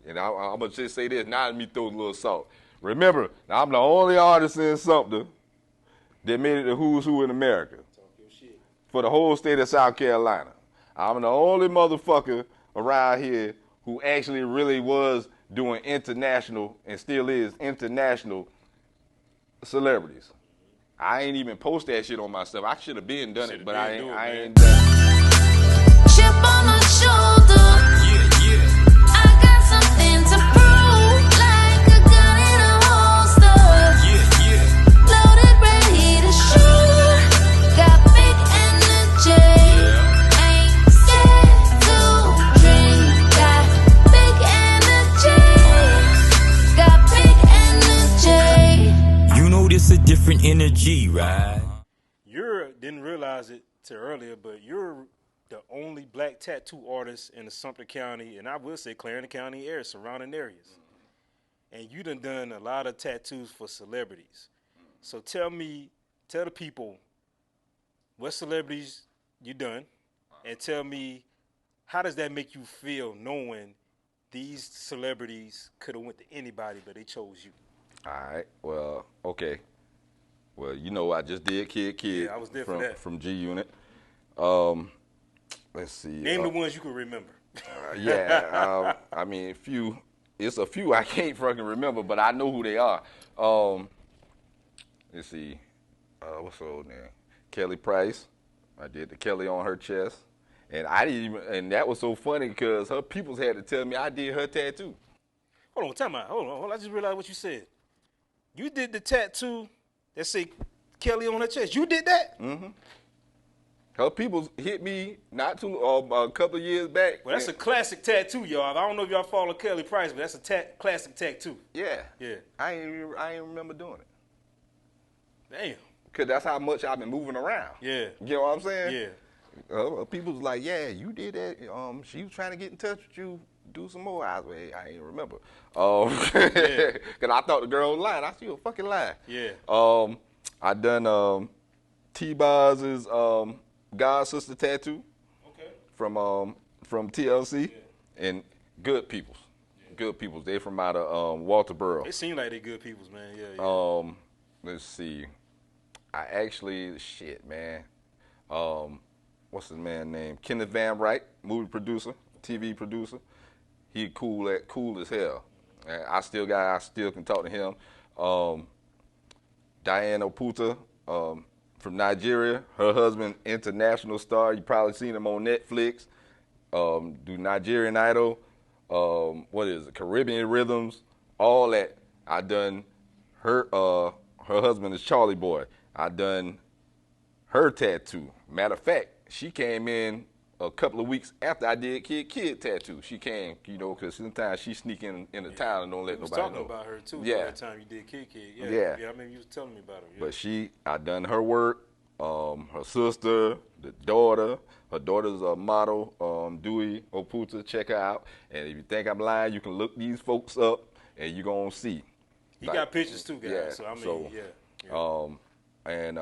And I'm going to just say this, now let me throw a little salt. Remember, I'm the only artist in Sumter that made it to Who's Who in America for the whole state of South Carolina. I'm the only motherfucker around here who actually really was doing international and still is international celebrities. I ain't even post that shit on myself. I should have been done it, but I ain't done it. Chip on the shoulder. I got something to prove, like a gun in a holster. Loaded, ready to shoot. Got big energy. Ain't scared to dream. Got big energy. Got big energy. You know this a different energy, right? You didn't realize it till earlier, but you're the only black tattoo artist in the Sumter County, and I will say Clarendon County area, surrounding areas. And you done a lot of tattoos for celebrities. So tell the people what celebrities you done, and tell me how does that make you feel knowing these celebrities could have went to anybody, but they chose you. All right. Well, okay. Well, you know, I just did Kid. Yeah, I was there for that. From G Unit. Let's see. Name the ones you can remember. I mean, it's a few I can't fucking remember, but I know who they are. Let's see. What's her old name? Kelly Price. I did the Kelly on her chest. And I didn't even, and that was so funny because her peoples had to tell me I did her tattoo. Hold on, time out. Hold on. I just realized what you said. You did the tattoo that say Kelly on her chest. You did that? Mm-hmm. Her peoples hit me a couple of years back. Well, that's a classic tattoo, y'all. I don't know if y'all follow Kelly Price, but that's a classic tattoo. Yeah. Yeah. I ain't remember doing it. Damn. Because that's how much I've been moving around. Yeah. You know what I'm saying? Yeah. People was like, yeah, you did that. She was trying to get in touch with you. Do some more. I was like, I ain't remember. Because I thought the girl was lying. I see you fucking lying. Yeah. I done T-Boz's God Sister tattoo. Okay. From TLC. Yeah. And good peoples. Yeah. Good peoples. They from out of Walterboro. They seem like they good peoples, man. Yeah. Let's see. I actually, man. What's his man name? Kenneth Van Wright, movie producer, TV producer. He cool as hell. And I still can talk to him. Diane Oputa from Nigeria. Her husband, international star. You probably seen him on Netflix. Do Nigerian Idol. What is it? Caribbean Rhythms. All that. I done her. Her husband is Charlie Boy. I done her tattoo. Matter of fact, she came in a couple of weeks after I did Kid tattoo. She came, because sometimes she sneak in the town and don't let nobody know. talking about her too. Yeah. That time you did Kid. Yeah. I mean, you was telling me about her. Yeah. But I done her work. Her sister, the daughter. Her daughter's a model. Dewey Oputa. Check her out. And if you think I'm lying, you can look these folks up and you're gonna see. He got pictures too, guys. Yeah. So I mean, yeah. And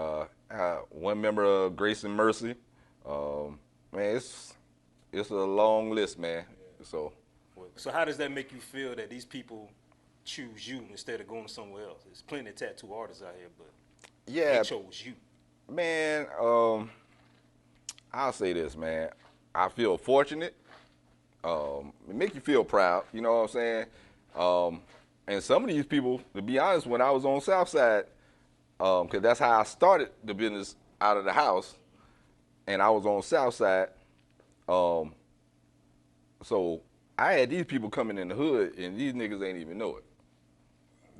one member of Grace and Mercy. Man, it's a long list, man. Yeah. So how does that make you feel that these people choose you instead of going somewhere else? There's plenty of tattoo artists out here, but they chose you. Man, I'll say this, man. I feel fortunate. It make you feel proud, you know what I'm saying? And some of these people, to be honest, when I was on Southside, because that's how I started the business out of the house, and I was on Southside, so I had these people coming in the hood, and these niggas ain't even know it.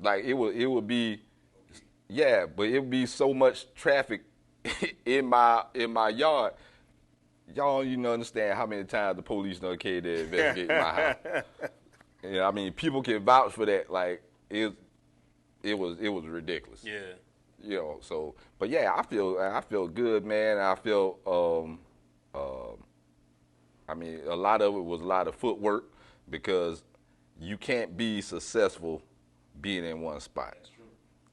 Like, it would be, but it would be so much traffic in my yard. Y'all don't even understand how many times the police done came to investigate my house. Yeah, I mean, people can vouch for that. Like, it was ridiculous. Yeah. So, but yeah, I feel good, man. I feel, I mean, a lot of it was a lot of footwork because you can't be successful being in one spot. That's true.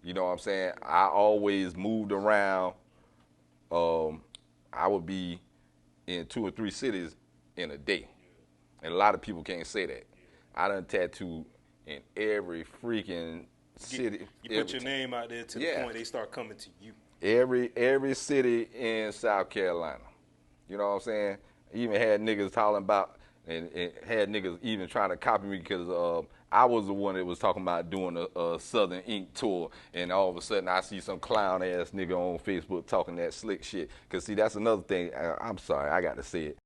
You know what I'm saying? I always moved around. I would be in 2 or 3 cities in a day. And a lot of people can't say that. I done tattooed in every freaking city. You put your name out there to the point they start coming to you. Every city in South Carolina. You know what I'm saying? Even had niggas talking about, and had niggas even trying to copy me because I was the one that was talking about doing a Southern Ink tour, and all of a sudden I see some clown ass nigga on Facebook talking that slick shit. Cause see, that's another thing. I'm sorry, I got to say it.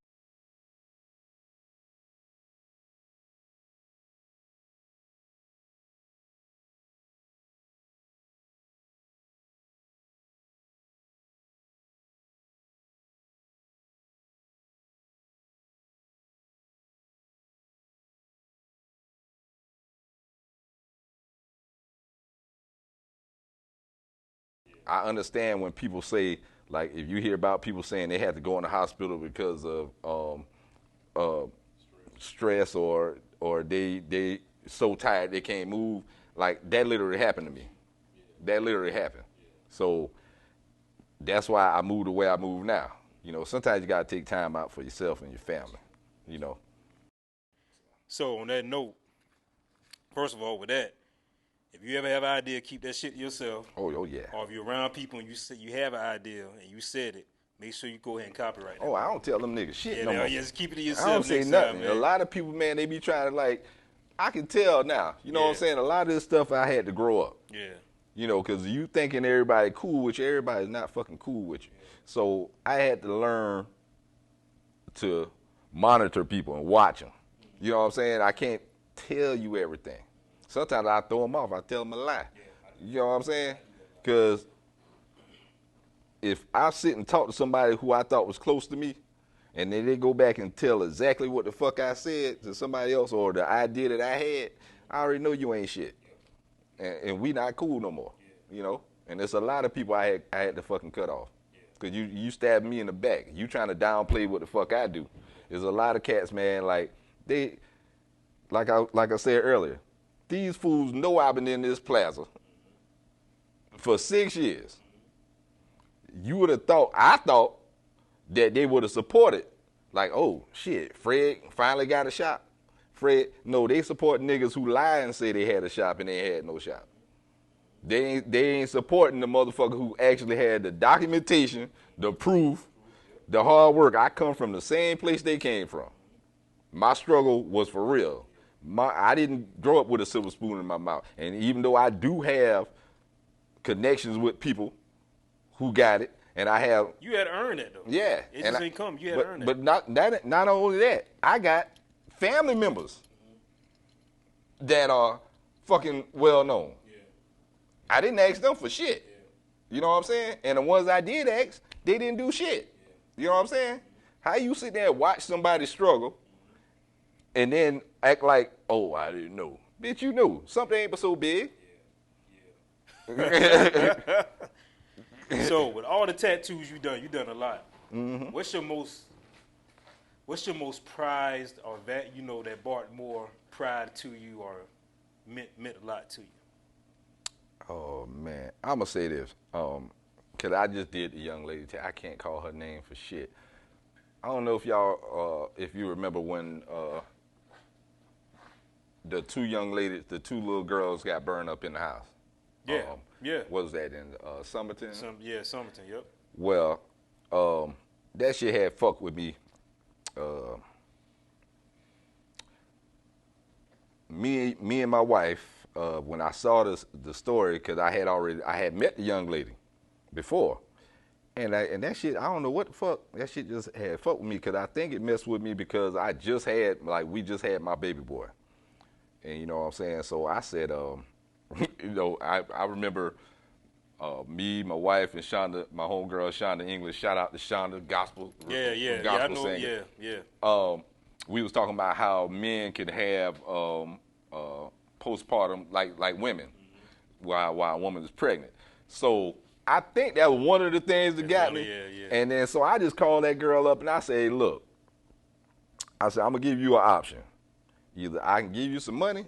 I understand when people say, like, if you hear about people saying they had to go in the hospital because of stress or they so tired they can't move. Like, that literally happened to me. That literally happened. So that's why I move the way I move now. You know, sometimes you gotta take time out for yourself and your family. You know. So on that note, first of all, with that, if you ever have an idea, keep that shit to yourself. Oh yeah. Or if you're around people and you say you have an idea and you said it, make sure you go ahead and copyright it. Oh, I don't tell them niggas shit no more. Yeah, just keep it to yourself. I don't say next nothing. Time, man. A lot of people, man, they be trying to, like, I can tell now. You know what I'm saying? A lot of this stuff I had to grow up. Yeah. You know, because you thinking everybody cool with you, everybody's not fucking cool with you. So I had to learn to monitor people and watch them. You know what I'm saying? I can't tell you everything. Sometimes I throw them off. I tell them a lie. You know what I'm saying? Because if I sit and talk to somebody who I thought was close to me, and then they go back and tell exactly what the fuck I said to somebody else or the idea that I had, I already know you ain't shit. And we not cool no more, you know? And there's a lot of people I had to fucking cut off. Because you stabbed me in the back. You trying to downplay what the fuck I do. There's a lot of cats, man, like I said earlier, these fools know I've been in this plaza for 6 years. You would have thought, I thought, that they would have supported. Like, oh, shit, Fred finally got a shop. Fred, no, they support niggas who lie and say they had a shop and they ain't had no shop. They ain't supporting the motherfucker who actually had the documentation, the proof, the hard work. I come from the same place they came from. My struggle was for real. I didn't grow up with a silver spoon in my mouth. And even though I do have connections with people who got it, and I have... You had to earn it, though. Yeah. It just ain't come. You had to earn it. But not only that, I got family members that are fucking well known. Yeah. I didn't ask them for shit. Yeah. You know what I'm saying? And the ones I did ask, they didn't do shit. Yeah. You know what I'm saying? How you sit there and watch somebody struggle and then act like, oh, I didn't know. Bitch, you knew. Something ain't but so big. Yeah. So with all the tattoos you done a lot. Mm-hmm. What's your most prized or that that brought more pride to you or meant a lot to you? Oh man, I'm gonna say this, cause I just did the young lady. I can't call her name for shit. I don't know if y'all, if you remember when the two young ladies, the two little girls got burned up in the house. Yeah, yeah. What was that in Summerton? Summerton. Yep. Well, that shit had fucked with me. Me and my wife, when I saw the story, because I had met the young lady before, and that shit, I don't know what the fuck, that shit just had fucked with me, because I think it messed with me because we just had my baby boy, and you know what I'm saying. So I said, I remember me, my wife, and Shonda, my homegirl Shonda English. Shout out to Shonda, gospel. Yeah. Gospel I know. singer. Yeah. We was talking about how men could have postpartum like women, while a woman is pregnant. So I think that was one of the things that got me. Yeah. And then so I just called that girl up and I said, look, I'm gonna give you an option. Either I can give you some money,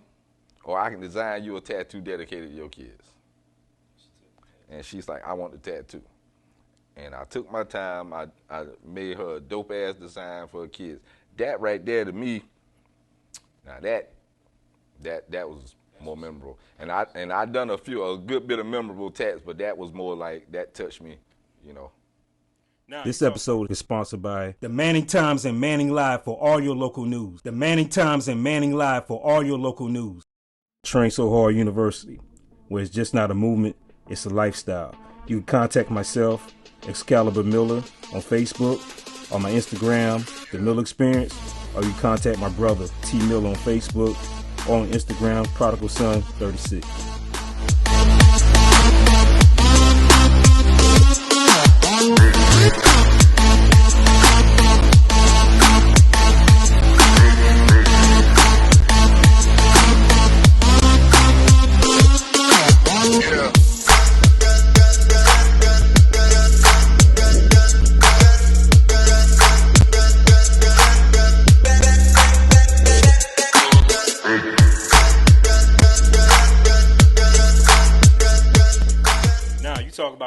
or I can design you a tattoo dedicated to your kids. And she's like, I want the tattoo. And I took my time. I made her a dope-ass design for her kids. That right there to me, now That was more memorable. And I done a good bit of memorable tats, but that was more like that touched me, you know. Now, This episode is sponsored by the Manning Times and Manning Live for all your local news. The Manning Times and Manning Live for all your local news. Train So Hard University, where it's just not a movement, it's a lifestyle. You can contact myself, Excalibur Miller, on Facebook, on my Instagram, The Miller Experience, or you contact my brother, T Miller, on Facebook, or on Instagram, Prodigal Son 36.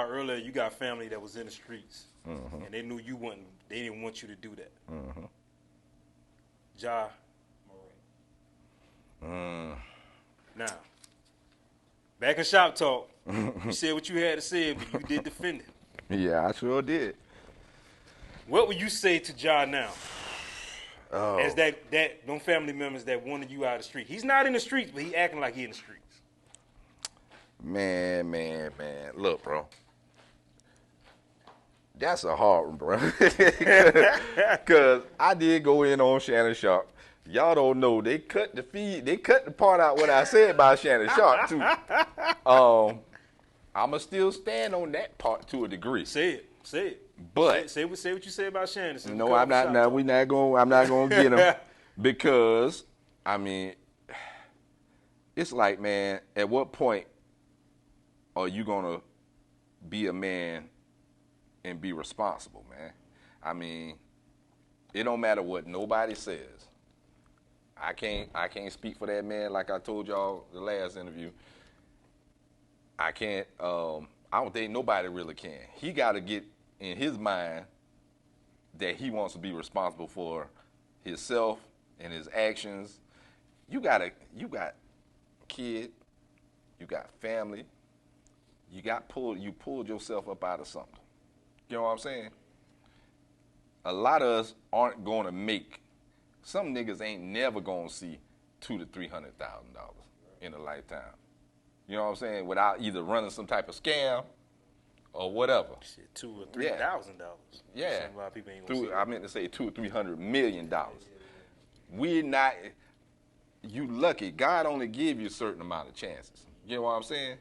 Earlier, you got family that was in the streets, and they knew you wouldn't. They didn't want you to do that. Ja Morant. Now, back in Shop Talk, you said what you had to say, but you did defend it. Yeah, I sure did. What would you say to Ja now? As that them family members that wanted you out of the street. He's not in the streets, but he acting like he in the streets. Man. Look, bro. That's a hard one, bro. Because I did go in on Shannon Sharp. Y'all don't know. They cut the feed. They cut the part out what I said about Shannon Sharp, too. I'ma still stand on that part to a degree. Say it. But say what you say about Shannon. No, I'm not. No, I'm not gonna get him because I mean, it's like, man, at what point are you gonna be a man and be responsible, man? I mean, it don't matter what nobody says. I can't speak for that man like I told y'all the last interview. I can't. I don't think nobody really can. He got to get in his mind that he wants to be responsible for himself and his actions. You got kid, you got family, you pulled yourself up out of something. You know what I'm saying? A lot of us aren't gonna make. Some niggas ain't never gonna see $200,000 to $300,000 in a lifetime. You know what I'm saying? Without either running some type of scam or whatever. Shit, $2,000 or $3,000. Yeah. A lot of people ain't gonna see I meant to say $200 or $300 million. We're not. You lucky. God only give you a certain amount of chances. You know what I'm saying?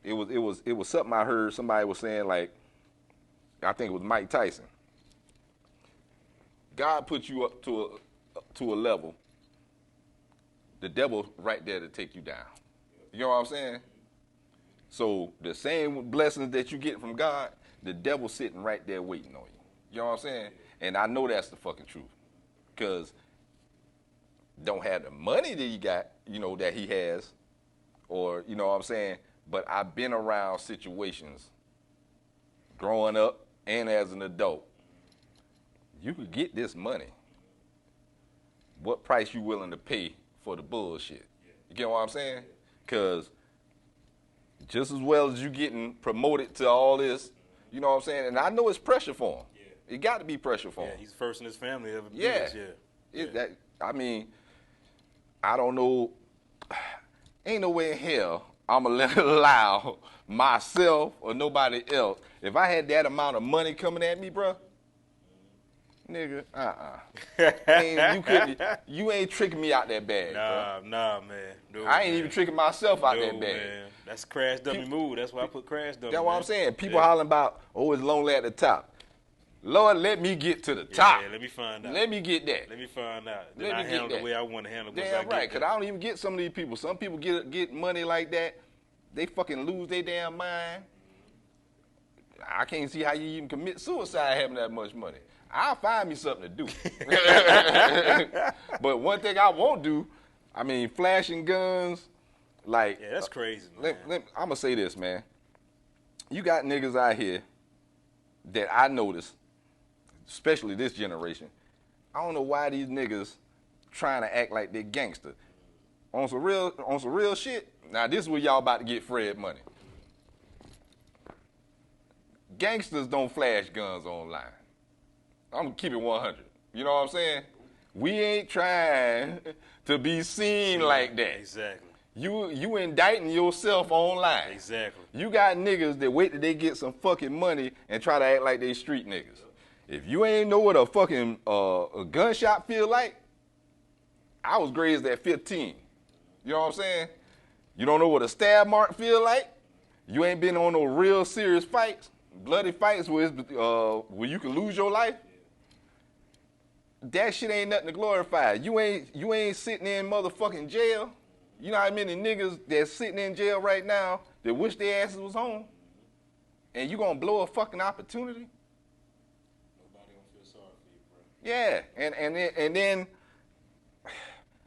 It was something I heard somebody was saying, like, I think it was Mike Tyson. God put you up to a level. The devil right there to take you down. You know what I'm saying? So the same blessings that you get from God, the devil sitting right there waiting on you. You know what I'm saying? And I know that's the fucking truth. Because don't have the money that he got, you know, that he has, or, you know what I'm saying? But I've been around situations growing up and as an adult. You could get this money. What price you willing to pay for the bullshit? You get what I'm saying? Because just as well as you getting promoted to all this, you know what I'm saying? And I know it's pressure for him. It got to be pressure for him. Yeah, he's the first in his family ever. Yeah. I mean, I don't know. Ain't no way in hell I'm going to allow myself or nobody else. If I had that amount of money coming at me, bro, nigga, you ain't tricking me out that bag, bro. Nah, man. No, I ain't even tricking myself out that bag. Man. That's crash dummy move. That's why I put crash dummy. That's what I'm saying. People hollering about, oh, it's lonely at the top. Lord, let me get to the top. Yeah, let me find out. Let me get that. Let me find out. Then I handle the way I want to handle it. Damn right, because I don't even get some of these people. Some people get money like that. They fucking lose their damn mind. I can't see how you even commit suicide having that much money. I'll find me something to do. But one thing I won't do, I mean, flashing guns, like. Yeah, that's crazy, man. I'm going to say this, man. You got niggas out here that I notice, especially this generation. I don't know why these niggas trying to act like they're gangster. on some real shit. Now this is where y'all about to get Fred money. Gangsters don't flash guns online. I'm gonna keep it 100. You know what I'm saying? We ain't trying to be seen like that. Exactly. You indicting yourself online. Exactly. You got niggas that wait till they get some fucking money and try to act like they street niggas. If you ain't know what a fucking a gunshot feel like, I was grazed at 15. You know what I'm saying? You don't know what a stab mark feel like? You ain't been on no real serious fights, bloody fights where you can lose your life? That shit ain't nothing to glorify. You ain't sitting in motherfucking jail. You know how many niggas that's sitting in jail right now that wish their asses was home? And you gonna blow a fucking opportunity? Nobody gonna feel sorry for you, bro. Yeah, and then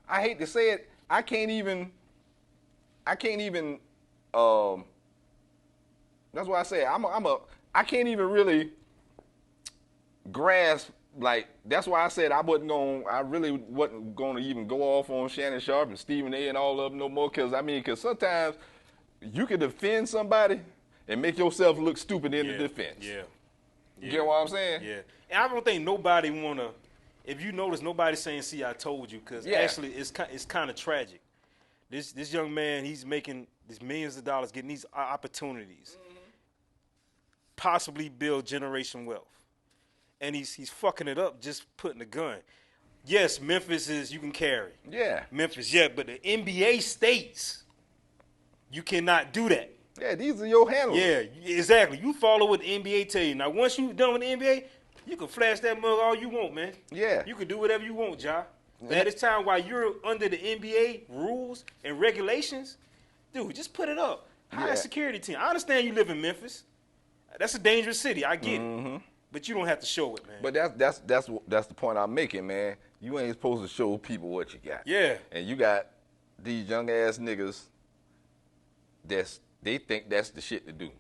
I hate to say it, I can't even that's why I say I can't even really grasp. Like, that's why I said I really wasn't going to even go off on Shannon Sharp and Stephen A. and all of them no more. Because sometimes you can defend somebody and make yourself look stupid in the defense. Yeah. You get what I'm saying? Yeah. And I don't think nobody want to, if you notice, nobody's saying, see, I told you. Because actually, it's kind of tragic. This young man, he's making these millions of dollars, getting these opportunities, possibly build generation wealth. And he's fucking it up just putting a gun. Yes, Memphis is, you can carry. Yeah. Memphis, yeah, but the NBA states, you cannot do that. Yeah, these are your handlers. Yeah, exactly. You follow what the NBA tell you. Now, once you done with the NBA, you can flash that mug all you want, man. Yeah. You can do whatever you want, Ja. But at this time, while you're under the NBA rules and regulations, dude, just put it up. Hire a security team. I understand you live in Memphis. That's a dangerous city. I get it. But you don't have to show it, man. But that's the point I'm making, man. You ain't supposed to show people what you got. Yeah. And you got these young ass niggas they think that's the shit to do.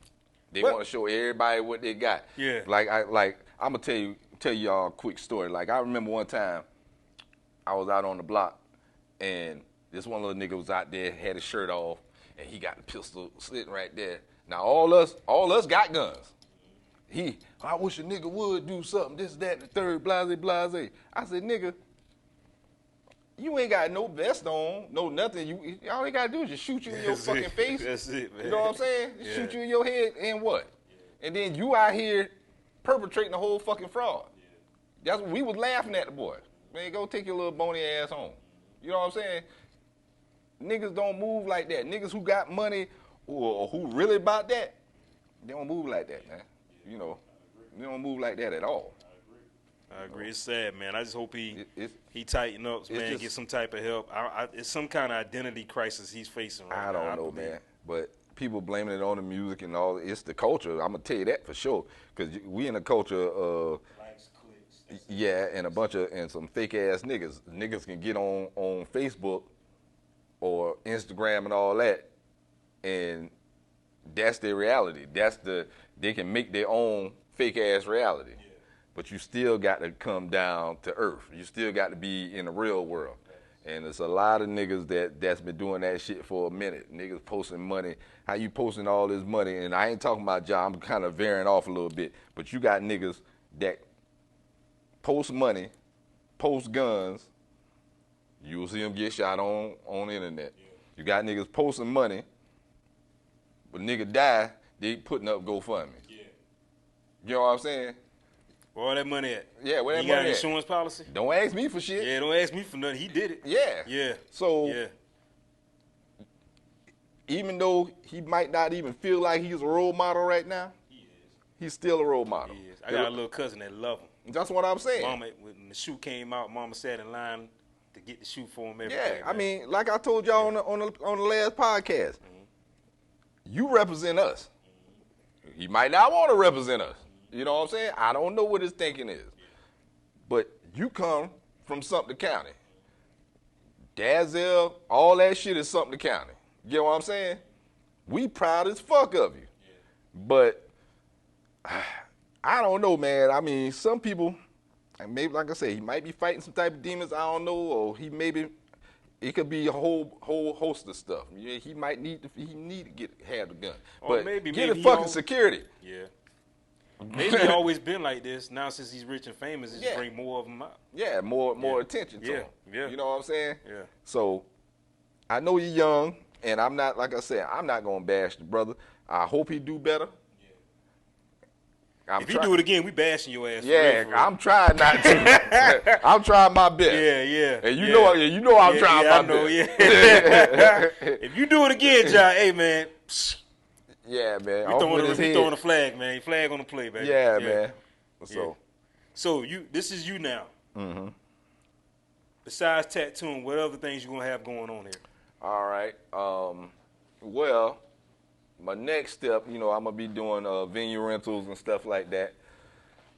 They want to show everybody what they got. Yeah. I'm gonna tell y'all a quick story. Like, I remember one time I was out on the block and this one little nigga was out there, had his shirt off, and he got the pistol sitting right there. Now all us got guns. I wish a nigga would do something, this, that, and the third, blase, blase. I said, nigga, you ain't got no vest on, no nothing. All you gotta do is just shoot you in your fucking face. That's it, man. You know what I'm saying? Yeah. Shoot you in your head and what? Yeah. And then you out here perpetrating the whole fucking fraud. Yeah. That's what we was laughing at the boy. Man, go take your little bony ass home. You know what I'm saying? Niggas don't move like that. Niggas who got money or who really about that, they don't move like that, man. You know, they don't move like that at all. I agree. It's sad, man. I just hope he tighten up, man, get some type of help. It's some kind of identity crisis he's facing right now. I don't know, man. But people blaming it on the music and all. It's the culture. I'm going to tell you that for sure. Because we in a culture of, and a bunch of, and some fake-ass niggas. Niggas can get on Facebook or Instagram and all that, and that's their reality. They can make their own fake-ass reality. Yeah. But you still got to come down to earth. You still got to be in the real world. And there's a lot of niggas that's been doing that shit for a minute. Niggas posting money. How you posting all this money? And I ain't talking about Ja. I'm kind of veering off a little bit. But you got niggas that post money, post guns. You'll see them get shot on the internet. Yeah. You got niggas posting money. But nigga die, they putting up GoFundMe. Yeah. You know what I'm saying? Where all that money at? Yeah, where that money money at? He got an insurance policy? Don't ask me for shit. Yeah, don't ask me for nothing. He did it. Yeah. Yeah. So, even though he might not even feel like he's a role model right now, he is. He's still a role model. He is. I got a little cousin that love him. That's what I'm saying. Mama, when the shoe came out, Mama sat in line to get the shoe for him every Yeah, day, I mean, like I told y'all on the last podcast, you represent us. He might not want to represent us. You know what I'm saying? I don't know what his thinking is. But you come from Sumter County. Dazzell, all that shit is Sumter County. You know what I'm saying? We proud as fuck of you. But I don't know, man. I mean, some people, maybe like I say, he might be fighting some type of demons, I don't know, or he maybe, It could be a whole host of stuff. Yeah, he might need to have the gun, Or but maybe get a he fucking al- security. Yeah. Maybe he always been like this. Now since he's rich and famous, it's Yeah. bring more of them out. Yeah, more attention to Yeah, him. yeah. You know what I'm saying? Yeah. So I know you're young, and I'm not, like I said, I'm not gonna bash the brother. I hope he do better. If you do it again, we bashing your ass. Yeah, for real. I'm trying not to. I'm trying my best. Yeah. And you know I'm trying my best. Yeah. If you do it again, John, hey man, Yeah, man. we throwing a flag, man. Flag on the play, baby. Yeah, man. So, So this is you now. Mm-hmm. Besides tattooing, what other things you gonna have going on here? all right. Well, my next step, I'm gonna be doing venue rentals and stuff like that.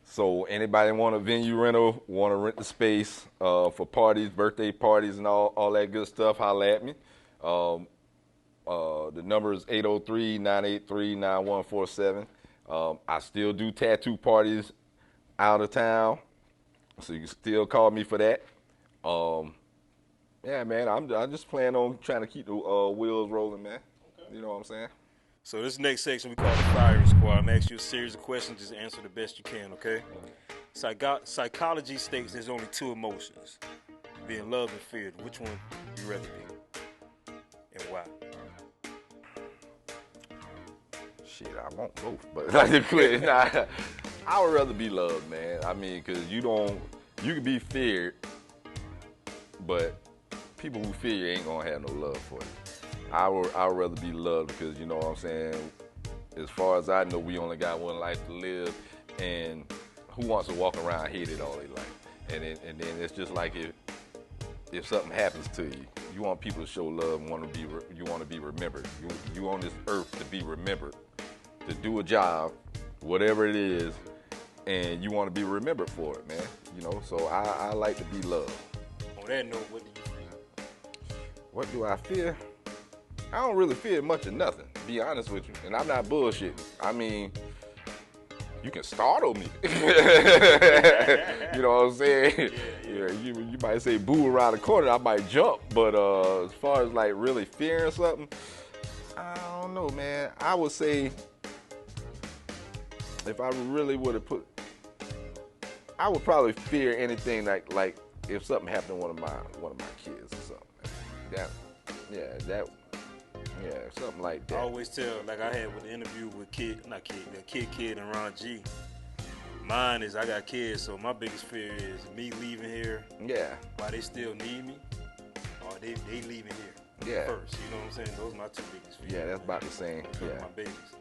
So anybody want a venue rental, want to rent the space for parties, birthday parties, and all that good stuff, holla at me. The number is 803-983-9147. I still do tattoo parties out of town, so you can still call me for that. Yeah, man, I'm just planning on trying to keep the wheels rolling, man. Okay. You know what I'm saying? So this next section we call the firing squad. I'm asking you a series of questions. Just answer the best you can, okay? Psychology states there's only two emotions: being loved and feared. Which one you rather be, and why? Shit, I want both, but I would rather be loved, man. I mean, because you can be feared, but people who fear you ain't gonna have no love for you. I would rather be loved because, you know what I'm saying, as far as I know, we only got one life to live, and who wants to walk around hated all their life? And then it's just like if something happens to you, you want people to show love and you want to be remembered. You on this earth to be remembered, to do a job, whatever it is, and you want to be remembered for it, man. So I like to be loved. On that note, what do you feel? What do I fear? I don't really fear much of nothing, to be honest with you. And I'm not bullshitting. I mean, you can startle me. You know what I'm saying? Yeah. You might say boo around the corner, I might jump. But as far as like really fearing something, I don't know, man. I would say if I really would have I would probably fear anything like if something happened to one of my kids or something. Something like that. I always tell, like I had with the interview with Kid and Ron G. Mine is I got kids, so my biggest fear is me leaving here. Yeah. While they still need me, or they leaving here first. You know what I'm saying? Those are my two biggest fears. Yeah, that's about the same. Those are Yeah. my babies.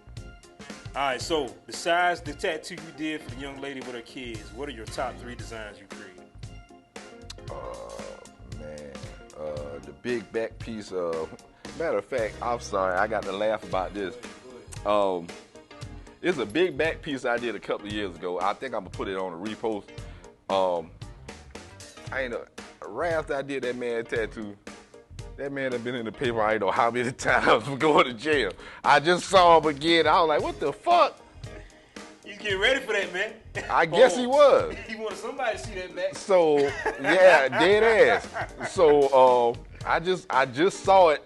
All right, so besides the tattoo you did for the young lady with her kids, what are your top 3 designs you created? The big back piece. Matter of fact, I'm sorry, I got to laugh about this. It's a big back piece I did a couple of years ago. I think I'm gonna put it on a repost. Right after I did that man tattoo, that man had been in the paper I don't know how many times for going to jail. I just saw him again. I was like, what the fuck? He's getting ready for that, man. I guess he was. He wanted somebody to see that, man. So yeah, dead ass. So I just saw it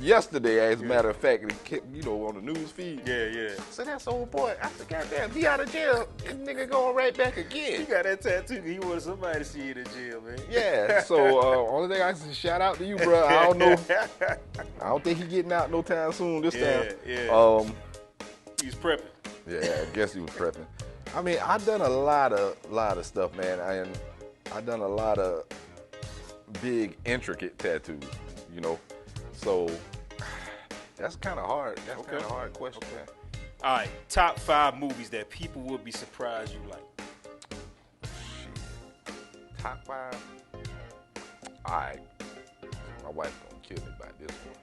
yesterday, as a matter of fact, it kept, on the news feed. Yeah. So that's old boy. I said, goddamn, he out of jail. This nigga going right back He again. got that tattoo. He wanted somebody to see it in jail, man. Yeah. So only thing I can say, shout out to you, bro. I don't know. I don't think he getting out no time soon this time. Yeah. He's prepping. Yeah, I guess he was prepping. I mean, I've done a lot of stuff, man. I've done a lot of big, intricate tattoos, So that's kind of hard. That's kind of a hard question, man. All right, top 5 movies that people would be surprised you like. Shit. Top 5? All right. My wife's going to kill me by this one.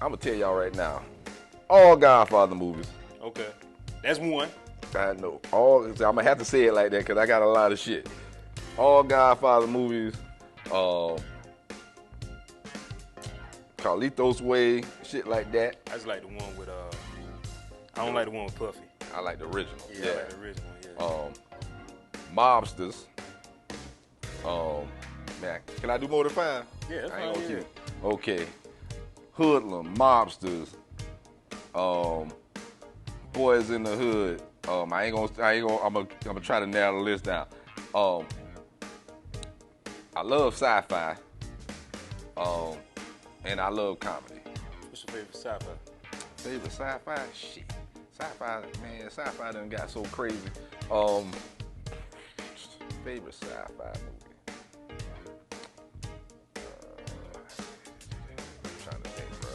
I'm going to tell y'all right now. All Godfather movies. Okay. That's one. I know. I'm going to have to say it like that because I got a lot of shit. All Godfather movies. Carlitos Way, shit like that. I just like the one with, I don't like the one with Puffy. I like the original. Yeah, I like the original, yeah. Mobsters. Man, can I do more than 5? Yeah, that's I ain't fine. gonna Yeah. keep. Okay, hoodlum, mobsters, boys in the hood. I'm gonna try to narrow the list down. I love sci-fi, and I love comedy. What's your favorite sci-fi? Favorite sci-fi? Shit. Sci-fi, man, sci-fi done got so crazy. Favorite sci-fi movie? I'm trying to think, bro.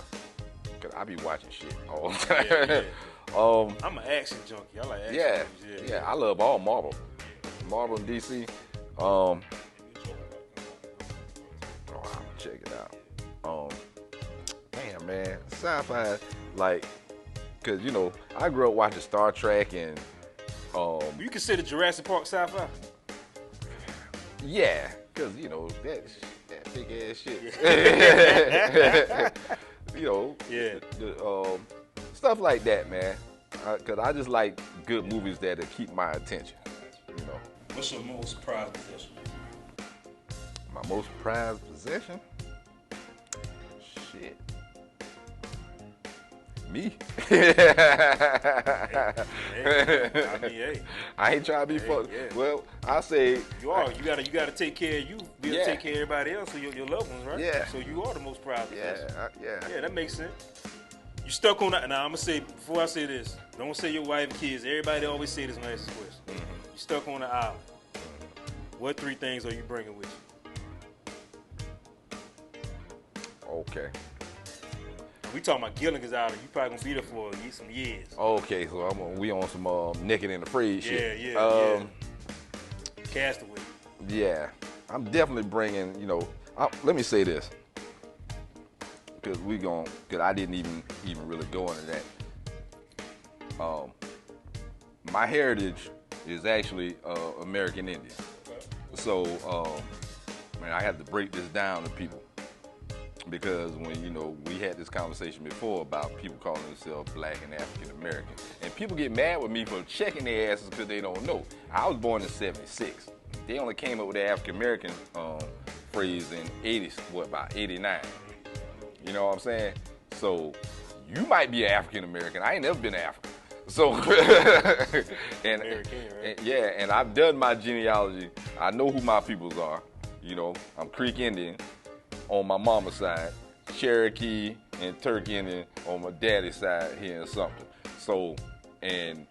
Cause I be watching shit all the time. Yeah. I'm an action junkie. I like action Yeah, movies. yeah, I love all Marvel. Marvel and DC. Oh, I'll check it out. Damn, man, sci-fi, like, cause you know, I grew up watching Star Trek and, You consider Jurassic Park sci-fi? yeah, cause you know that big ass shit. You know, Yeah. the, stuff like that, man. Cause I just like good movies that'll keep my attention. You know, What's your most prized possession? my most prized possession. Shit. Me. Hey, I mean, hey, I ain't trying to be fucked. yeah. Well, I say you are. You gotta take care of you. Be able Yeah. to take care of everybody else, so your loved ones, right? Yeah. So you are the most proud. yeah, Yeah, that makes sense. You stuck on that. Now I'm gonna say before I say this, don't say your wife and kids. Everybody always say this when I ask this question. You stuck on the island. What 3 things are you bringing with you? Okay. We talking about Gilligan's Island. You probably gonna be there for some years. Okay, so we on some naked and afraid shit. Yeah. Castaway. Yeah, I'm definitely bringing. You know, let me say this, because I didn't even really go into that. My heritage is actually American Indian, so man, I have to break this down to people. Because when, you know, we had this conversation before about people calling themselves black and African American. And people get mad with me for checking their asses because they don't know. I was born in 76. They only came up with the African American phrase in about 89. You know what I'm saying? So you might be an African American. I ain't never been to Africa. So, and yeah, and I've done my genealogy. I know who my peoples are. You know, I'm Creek Indian on my mama's side, Cherokee and Turk Indian on my daddy's side here in Sumter. So, and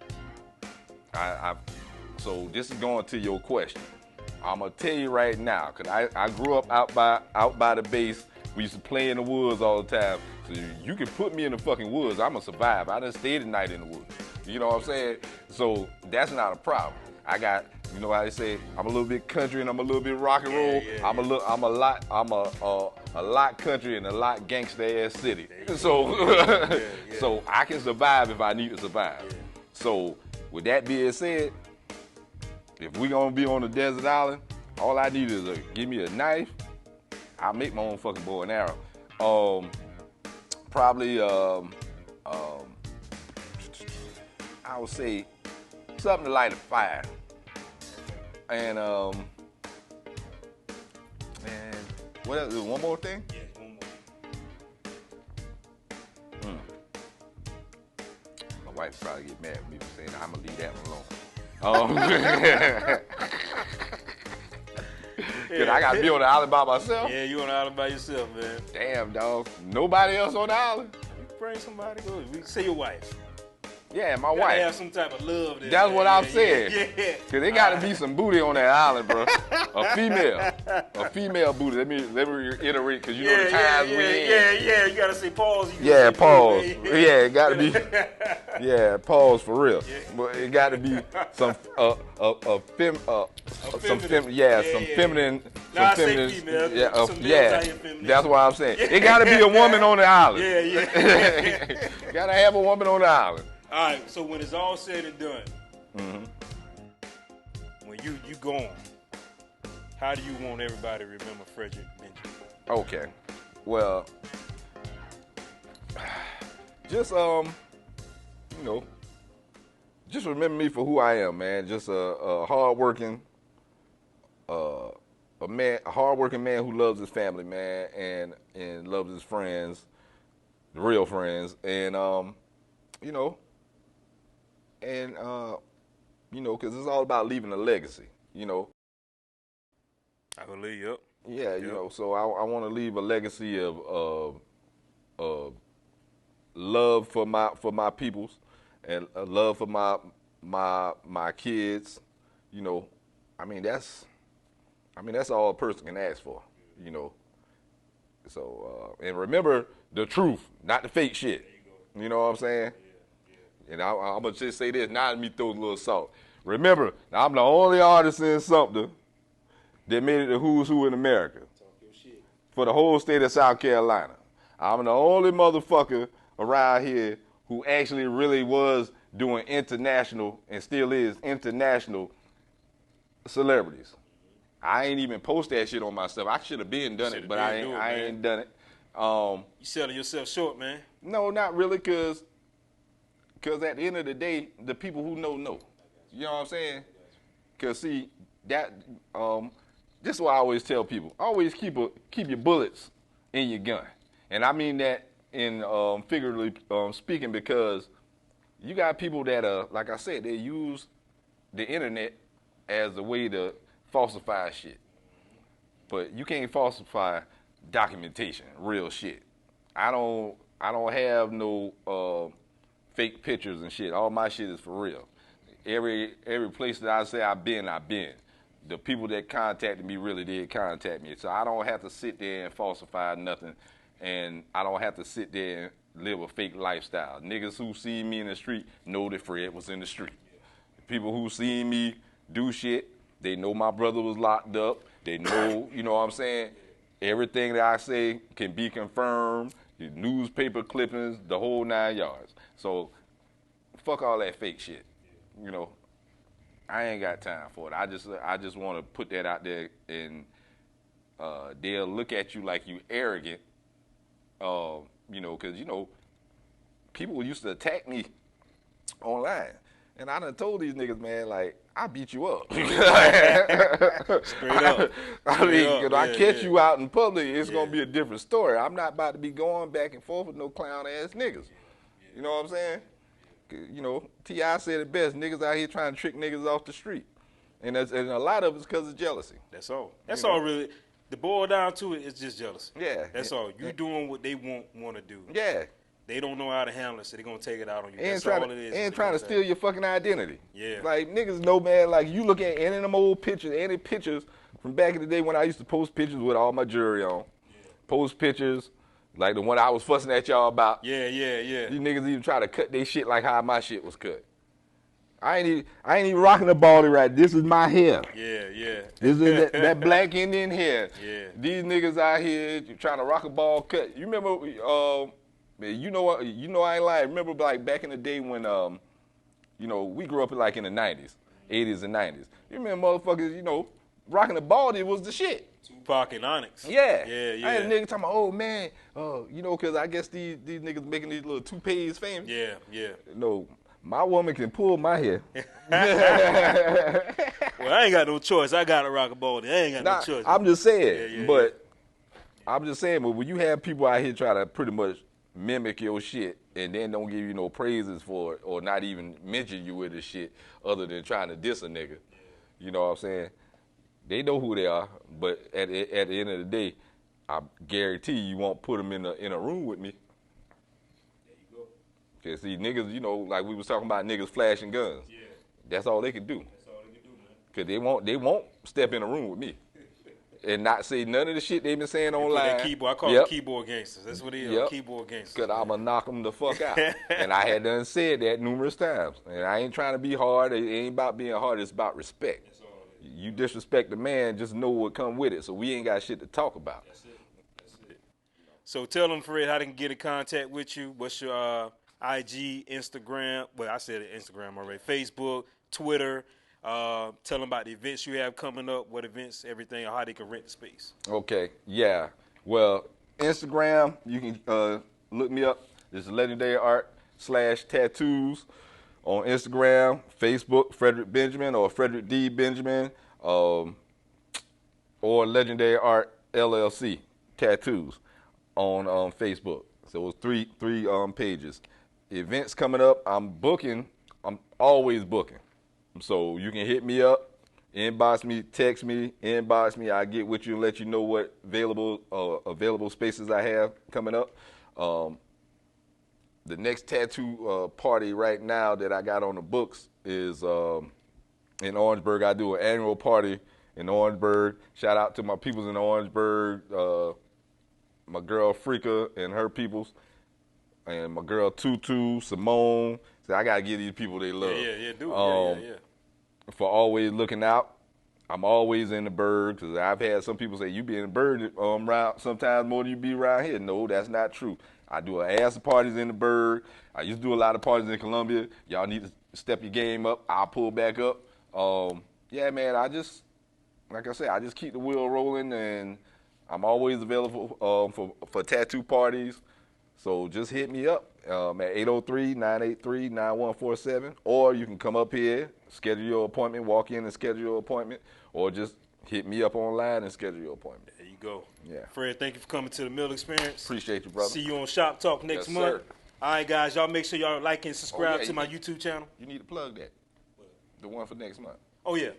so this is going to your question. I'm gonna tell you right now, cause I grew up out by the base. We used to play in the woods all the time. So you can put me in the fucking woods, I'm gonna survive. I done stayed a night in the woods. You know what I'm saying? So that's not a problem. I got, you know how they say, I'm a little bit country and I'm a little bit rock and roll. I'm a lot country and a lot gangsta ass city. So so I can survive if I need to survive. So with that being said, if we gonna be on a desert island, all I need is give me a knife. I'll make my own fucking bow and arrow. Probably I would say something to light a fire. And what else? One more thing? Yeah, one more. My wife probably get mad at me for saying I'm gonna leave that one alone. Cause I gotta be on the island by myself. Yeah, you on the island by yourself, man. Damn, dog. Nobody else on the island. You bring somebody, go. We say your wife. Yeah, my Gotta wife. have some type of love there. That's man. what I'm Yeah, saying. Yeah. Cause there gotta be some booty on that island, bro. A female booty. Let me reiterate, cause you know the times we in. Yeah. You gotta say pause. Pause. Yeah, it gotta be. Yeah, pause for real. Yeah. But it gotta be some feminine. Nah, I say female. Some males out here feminine. That's what I'm saying. It gotta be a woman on the island. Yeah. Gotta have a woman on the island. All right, so when it's all said and done, when you gone, how do you want everybody to remember Frederick Benjamin? Okay. Well, just you know, just remember me for who I am, man. Just a hardworking, a hardworking man who loves his family, man, and loves his friends, the real friends, and you know, and because it's all about leaving a legacy, you know. I believe, yep. Yeah, you know, so I want to leave a legacy of love for my peoples, and a love for my kids. You know, that's all a person can ask for. You know, so and remember the truth, not the fake shit. You know what I'm saying? And I'm gonna just say this, not me throw a little salt. Remember, I'm the only artist in Sumter that made it to Who's Who in America for the whole state of South Carolina. I'm the only motherfucker around here who actually really was doing international and still is international celebrities. I ain't even post that shit on myself. I should have been done it, but I ain't done it. You selling yourself short, man. No, not really, cause at the end of the day, the people who know. You know what I'm saying? Cause see that this is what I always tell people. Always keep your bullets in your gun, and I mean that in figuratively speaking, because you got people that like I said, they use the internet as a way to falsify shit, but you can't falsify documentation, real shit. I don't have no fake pictures and shit. All my shit is for real. Every place that I say I've been. The people that contacted me really did contact me. So I don't have to sit there and falsify nothing, and I don't have to sit there and live a fake lifestyle. Niggas who see me in the street know that Fred was in the street. People who see me do shit, they know my brother was locked up. They know, you know what I'm saying? Everything that I say can be confirmed. The newspaper clippings, the whole 9 yards. So fuck all that fake shit. You know, I ain't got time for it. I just want to put that out there, and they'll look at you like you arrogant. You know, because you know, people used to attack me online, and I done told these niggas, man, like I beat you up. Straight up. I mean, if I catch you out in public, it's gonna be a different story. I'm not about to be going back and forth with no clown ass niggas. You know what I'm saying? You know, T.I. said it best. Niggas out here trying to trick niggas off the street, and a lot of it's because of jealousy. That's all. That's all really. The boil down to it is just jealousy. Yeah. That's all. You doing what they want to do. Yeah. They don't know how to handle it, so they're gonna take it out on you. And That's trying all it is. and trying to steal your fucking identity. Yeah. Like niggas know, man. Like you look at any of them old pictures, any pictures from back in the day when I used to post pictures with all my jewelry on. Post pictures. Like the one I was fussing at y'all about. Yeah. These niggas even try to cut their shit like how my shit was cut. I ain't even rocking the baldy right. This is my hair. Yeah. This is that black Indian hair. Yeah. These niggas out here trying to rock a ball cut. You remember? You know what? You know I ain't lying. Remember like back in the day when you know we grew up like in the 90s, 80s and 90s. You remember motherfuckers? You know, rocking the baldy was the shit. Tupac and Onyx. Yeah. Yeah. I had a nigga talking about, oh man, you know, because I guess these niggas making these little toupees famous. Yeah. No, my woman can pull my hair. Well, I ain't got no choice. I got to rock a baldy. I ain't got no choice. I'm just saying, Yeah. but when you have people out here trying to pretty much mimic your shit and then don't give you no praises for it or not even mention you with this shit other than trying to diss a nigga, you know what I'm saying? They know who they are, but at the end of the day, I guarantee you won't put them in a room with me. There you go. Cause see, niggas, you know, like we was talking about niggas flashing guns. Yeah. That's all they can do. That's all they can do, man. Cause they won't step in a room with me and not say none of the shit they been saying online. That keyboard, I call them keyboard gangsters. That's what they are, keyboard gangsters. Cause I'ma knock them the fuck out. And I had done said that numerous times. And I ain't trying to be hard. It ain't about being hard. It's about respect. That's all it is. You disrespect the man, just know what come with it. So we ain't got shit to talk about. That's it. So tell them, Fred, how they can get in contact with you. What's your IG, Instagram? Well, I said Instagram already. Facebook, Twitter. Tell them about the events you have coming up, what events, everything, or how they can rent the space. Okay, yeah. Well, Instagram, you can look me up. It's Legendary Art /tattoos on Instagram, Facebook, Frederick Benjamin or Frederick D. Benjamin. or Legendary Art LLC Tattoos on Facebook. So it's three pages. Events coming up. I'm booking. I'm always booking. So you can hit me up, inbox me, text me, inbox me. I get with you and let you know what available spaces I have coming up. The next tattoo party right now that I got on the books is in Orangeburg. I do an annual party in Orangeburg. Shout out to my peoples in Orangeburg, my girl Freaka and her peoples, and my girl Tutu, Simone. So I gotta give these people they love. Yeah, do. Yeah. For always looking out. I'm always in the Berg, because I've had some people say, you be in the Berg around sometimes more than you be around here. No, that's not true. I do an ass of parties in the Berg. I used to do a lot of parties in Columbia. Y'all need to step your game up. I'll pull back up. Yeah, man, like I said, I just keep the wheel rolling, and I'm always available for tattoo parties. So just hit me up at 803-983-9147, or you can come up here, schedule your appointment, walk in and schedule your appointment, or just hit me up online and schedule your appointment. There you go. Yeah. Fred, thank you for coming to the Mill Experience. Appreciate you, brother. See you on Shop Talk next Yes, month. sir. All right, guys, y'all make sure y'all like and subscribe yeah, to my YouTube channel. You need to plug that. The one for next month. Oh, yeah.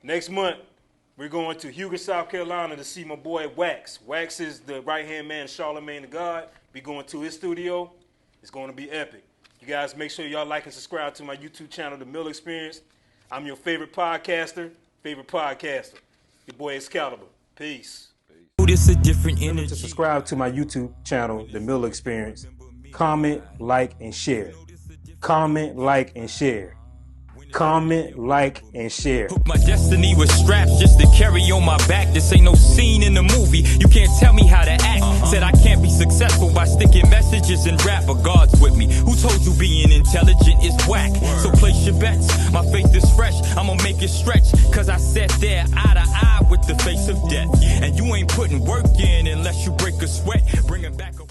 Next month, we're going to Hugo, South Carolina to see my boy Wax. Wax is the right-hand man of Charlemagne the God. We're going to his studio. It's going to be epic. You guys make sure y'all like and subscribe to my YouTube channel, The Mill Experience. I'm your favorite podcaster. Your boy Excalibur. Peace. Notice a different Remember energy. to subscribe to my YouTube channel, The Mill Experience. Comment, like, and share. Comment, like, and share. Comment, like, and share. My destiny was straps just to carry on my back. This ain't no scene in the movie. You can't tell me how to act. Said I can't be successful by sticking messages in rap, but God's with me. Who told you being intelligent is whack? So place your bets. My faith is fresh. I'ma make it stretch. Cause I sat there eye to eye with the face of death. And you ain't putting work in unless you break a sweat. Bringing back a